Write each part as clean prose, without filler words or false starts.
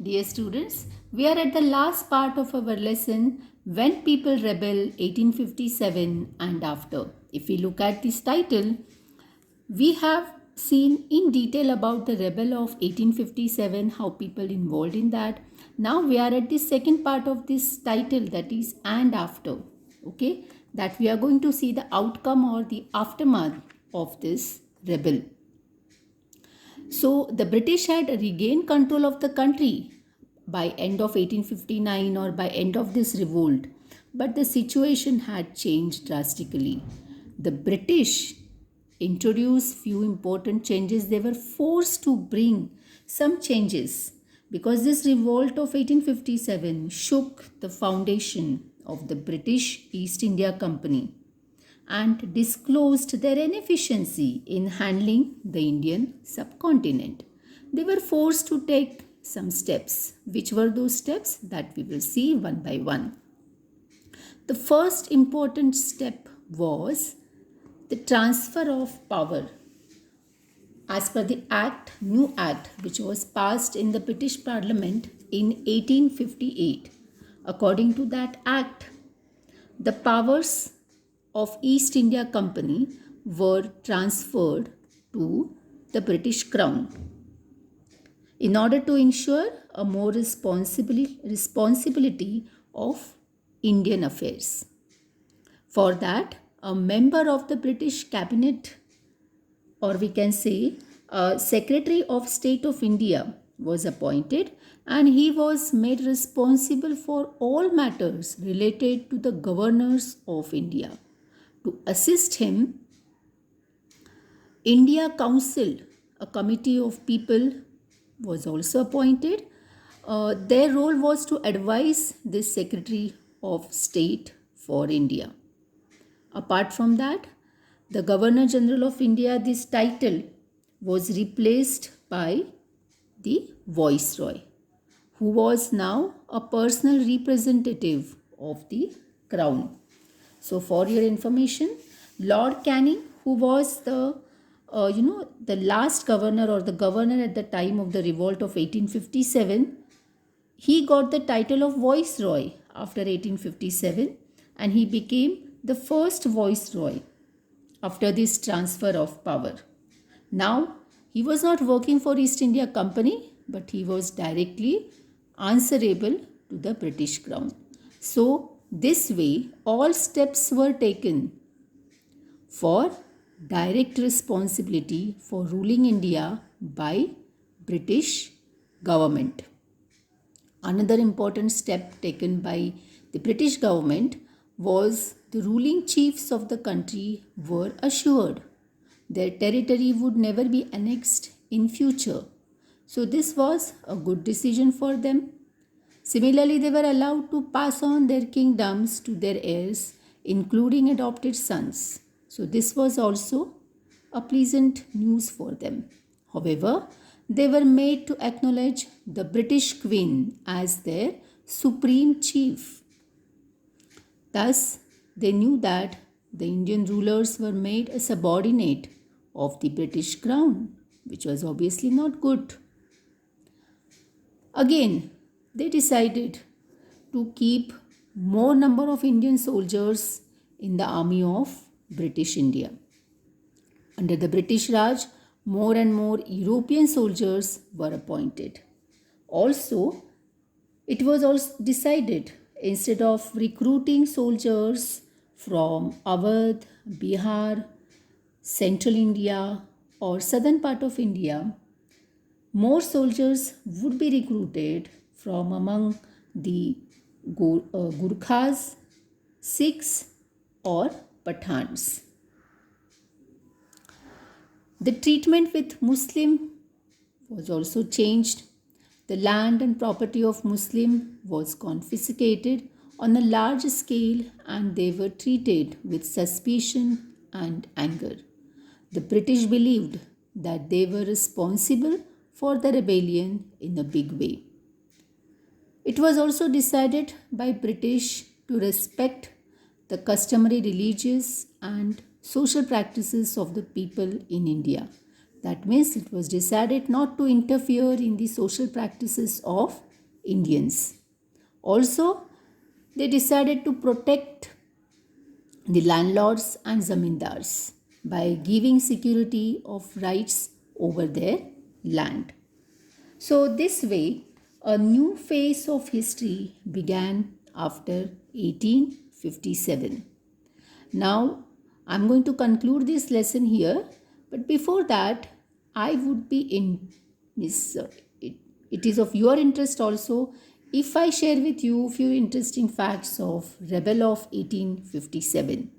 Dear students, we are at the last part of our lesson When People Rebel 1857 and After. If we look at this title, we have seen in detail about the rebel of 1857, how people involved in that. Now we are at the second part of this title, that is and after. Okay, that we are going to see the outcome or the aftermath of this rebel. So the British had regained control of the country by end of 1859 or by end of this revolt, but the situation had changed drastically. The British introduced few important changes. They were forced to bring some changes because this revolt of 1857 shook the foundation of the British East India Company and disclosed their inefficiency in handling the Indian subcontinent. They were forced to take some steps. Which were those steps? That we will see one by one. The first important step was the transfer of power. As per the new act which was passed in the British Parliament in 1858. According to that act, the powers of East India Company were transferred to the British Crown in order to ensure a more responsibility of Indian affairs. For that, a member of the British Cabinet, or we can say a Secretary of State of India, was appointed, and he was made responsible for all matters related to the governors of India. To assist him, India Council, a committee of people, was also appointed. Their role was to advise the Secretary of State for India. Apart from that, the Governor General of India, this title was replaced by the Viceroy, who was now a personal representative of the Crown. So for your information, Lord Canning, who was the last governor or the governor at the time of the revolt of 1857, he got the title of Viceroy after 1857 and he became the first Viceroy after this transfer of power. Now, he was not working for East India Company, but he was directly answerable to the British Crown. So, this way, all steps were taken for direct responsibility for ruling India by British government. Another important step taken by the British government was the ruling chiefs of the country were assured their territory would never be annexed in future. So this was a good decision for them. Similarly, they were allowed to pass on their kingdoms to their heirs, including adopted sons. So this was also a pleasant news for them. However, they were made to acknowledge the British Queen as their supreme chief. Thus, they knew that the Indian rulers were made a subordinate of the British Crown, which was obviously not good. Again, they decided to keep more number of Indian soldiers in the army of British India. Under the British Raj, more and more European soldiers were appointed. Also, it was also decided instead of recruiting soldiers from Awadh, Bihar, Central India or southern part of India, more soldiers would be recruited from among the Gurkhas, Sikhs or Pathans. The treatment with Muslim was also changed. The land and property of Muslim was confiscated on a large scale and they were treated with suspicion and anger. The British believed that they were responsible for the rebellion in a big way. It was also decided by British to respect the customary religious and social practices of the people in India. That means it was decided not to interfere in the social practices of Indians. Also, they decided to protect the landlords and zamindars by giving security of rights over their land. So, this way, a new phase of history began after 1857. Now, I'm going to conclude this lesson here, but before that, I would be in Miss. It is of your interest also if I share with you few interesting facts of Rebel of 1857.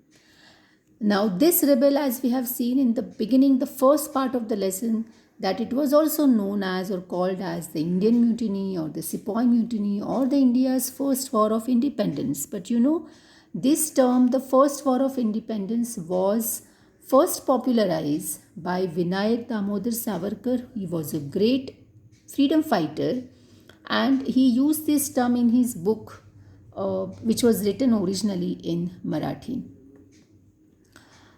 Now, this rebel, as we have seen in the beginning, the first part of the lesson, that it was also known as or called as the Indian Mutiny or the Sepoy Mutiny or the India's first war of independence. But you know, this term, the first war of independence, was first popularized by Vinayak Damodar Savarkar. He was a great freedom fighter and he used this term in his book, which was written originally in Marathi.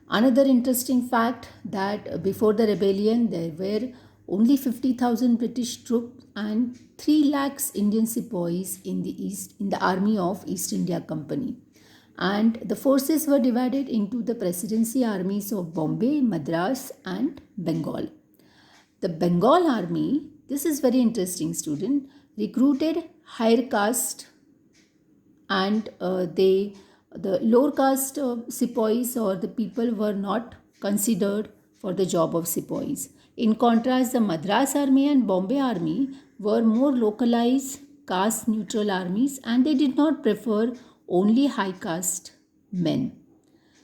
Another interesting fact that before the rebellion there were only 50,000 British troops and 3 lakhs Indian sepoys in the army of East India Company. And the forces were divided into the presidency armies of Bombay, Madras and Bengal. The Bengal army, this is very interesting student, recruited higher caste and the lower caste sepoys or the people were not considered for the job of sepoys. In contrast, the Madras army and Bombay army were more localized caste neutral armies and they did not prefer only high caste men.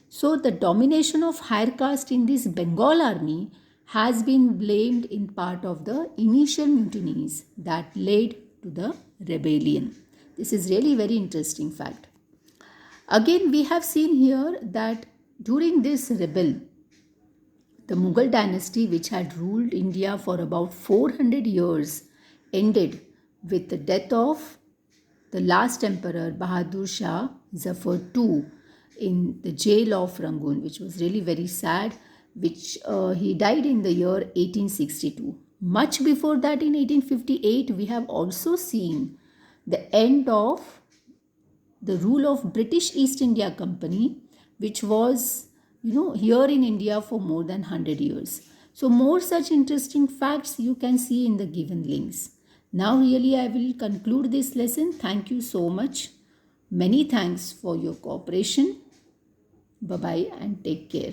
So the domination of higher caste in this Bengal army has been blamed in part of the initial mutinies that led to the rebellion. This is really very interesting fact. Again, we have seen here that during this rebel, the Mughal dynasty, which had ruled India for about 400 years, ended with the death of the last emperor Bahadur Shah Zafar II in the jail of Rangoon, which was really very sad, which he died in the year 1862. Much before that, in 1858, we have also seen the end of the rule of British East India Company, which was here in India for more than 100 years. So more such interesting facts you can see in the given links. Now really I will conclude this lesson. Thank you so much. Many thanks for your cooperation. Bye bye and take care.